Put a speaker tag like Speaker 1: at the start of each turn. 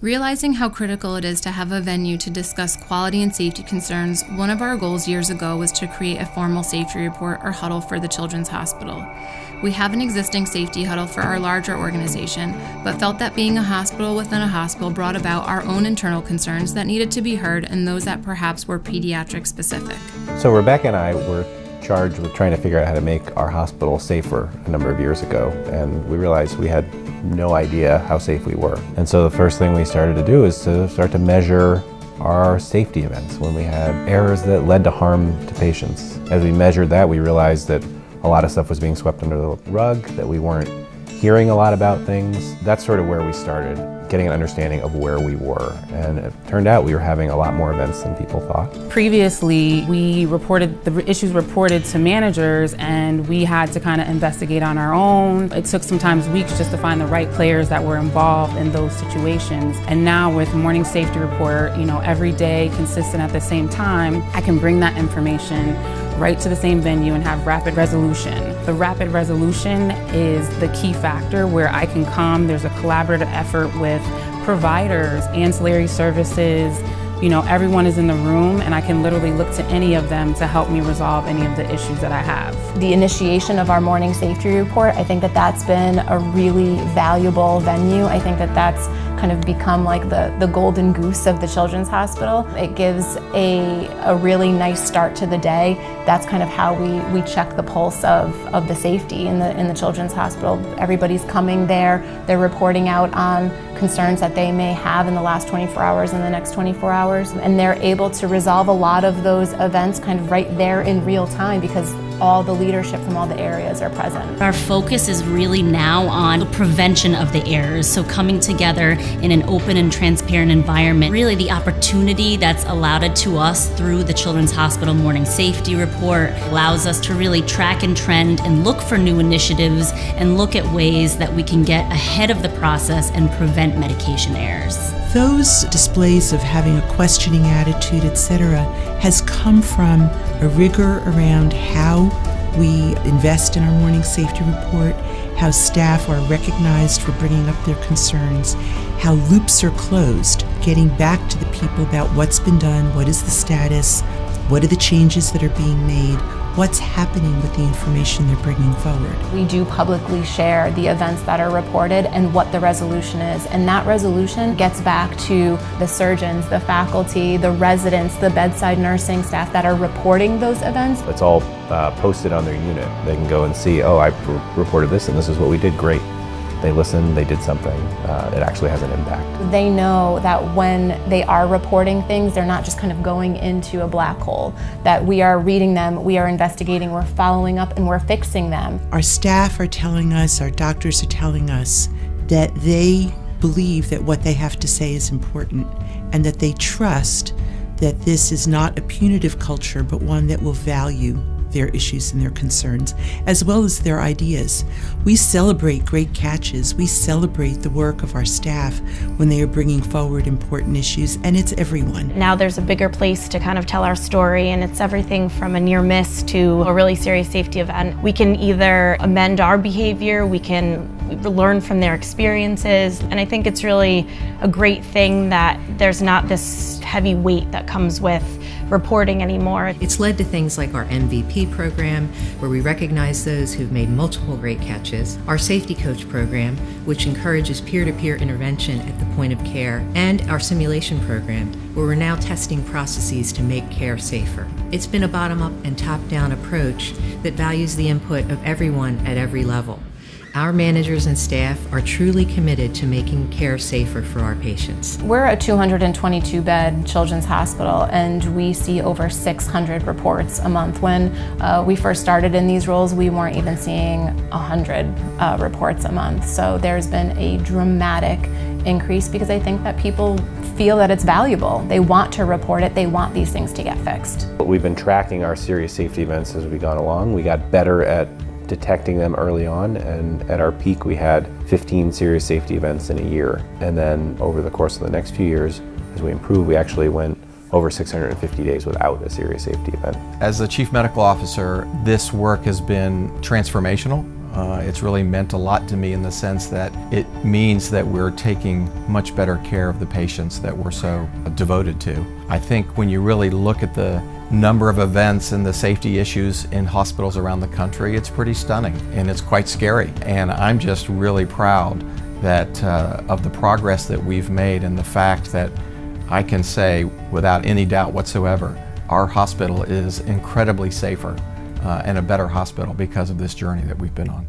Speaker 1: Realizing how critical it is to have a venue to discuss quality and safety concerns, one of our goals years ago was to create a formal safety report or huddle for the Children's Hospital. We have an existing safety huddle for our larger organization, but felt that being a hospital within a hospital brought about our own internal concerns that needed to be heard and those that perhaps were pediatric specific.
Speaker 2: So Rebecca and I were charged with trying to figure out how to make our hospital safer a number of years ago, and we realized we had no idea how safe we were. And so the first thing we started to do is to start to measure our safety events when we had errors that led to harm to patients. As we measured that, we realized that a lot of stuff was being swept under the rug, that we weren't hearing a lot about things. That's sort of where we started, getting an understanding of where we were. And it turned out we were having a lot more events than people thought.
Speaker 3: Previously, we reported the issues reported to managers, and we had to kind of investigate on our own. It took sometimes weeks just to find the right players that were involved in those situations. And now with Morning Safety Report, every day, consistent at the same time, I can bring that information right to the same venue and have rapid resolution. The rapid resolution is the key factor where I can come. There's a collaborative effort with providers, ancillary services, everyone is in the room, and I can literally look to any of them to help me resolve any of the issues that I have.
Speaker 4: The initiation of our morning safety report, I think that that's been a really valuable venue. I think that that's kind of become like the golden goose of the Children's Hospital. It gives a really nice start to the day. That's kind of how we check the pulse of the safety in the Children's Hospital. Everybody's coming there, they're reporting out on concerns that they may have in the last 24 hours and the next 24 hours, and they're able to resolve a lot of those events kind of right there in real time because all the leadership from all the areas are present.
Speaker 5: Our focus is really now on the prevention of the errors, so coming together in an open and transparent environment. Really the opportunity that's allowed to us through the Children's Hospital Morning Safety Report allows us to really track and trend and look for new initiatives and look at ways that we can get ahead of the process and prevent medication errors.
Speaker 6: Those displays of having a questioning attitude, etc., has come from a rigor around how we invest in our morning safety report, how staff are recognized for bringing up their concerns, how loops are closed, getting back to the people about what's been done, what is the status, what are the changes that are being made, what's happening with the information they're bringing forward.
Speaker 4: We do publicly share the events that are reported and what the resolution is, and that resolution gets back to the surgeons, the faculty, the residents, the bedside nursing staff that are reporting those events.
Speaker 2: It's all posted on their unit. They can go and see, oh, I reported this and this is what we did, great. They listened, they did something, it actually has an impact.
Speaker 4: They know that when they are reporting things, they're not just kind of going into a black hole, that we are reading them, we are investigating, we're following up, and we're fixing them.
Speaker 6: Our staff are telling us, our doctors are telling us that they believe that what they have to say is important and that they trust that this is not a punitive culture, but one that will value their issues and their concerns, as well as their ideas. We celebrate great catches. We celebrate the work of our staff when they are bringing forward important issues, and it's everyone.
Speaker 7: Now there's a bigger place to kind of tell our story, and it's everything from a near miss to a really serious safety event. We can either amend our behavior, we can learn from their experiences, and I think it's really a great thing that there's not this heavy weight that comes with reporting anymore.
Speaker 8: It's led to things like our MVP program, where we recognize those who've made multiple great catches, our safety coach program, which encourages peer-to-peer intervention at the point of care, and our simulation program, where we're now testing processes to make care safer. It's been a bottom-up and top-down approach that values the input of everyone at every level. Our managers and staff are truly committed to making care safer for our patients.
Speaker 4: We're a 222-bed children's hospital, and we see over 600 reports a month. When we first started in these roles, we weren't even seeing 100 reports a month. So there's been a dramatic increase because I think that people feel that it's valuable. They want to report it. They want these things to get fixed.
Speaker 2: We've been tracking our serious safety events as we've gone along. We got better at detecting them early on, and at our peak we had 15 serious safety events in a year. And then over the course of the next few years, as we improved, we actually went over 650 days without a serious safety event.
Speaker 9: As the Chief Medical Officer, this work has been transformational.
Speaker 2: It's really meant a lot to me in the sense that it means that we're taking much better care of the patients that we're so devoted to. I think when you really look at the number of events and the safety issues in hospitals around the country, it's pretty stunning and it's quite scary. And I'm just really proud that of the progress that we've made, and the fact that I can say without any doubt whatsoever, our hospital is incredibly safer and a better hospital because of this journey that we've been on.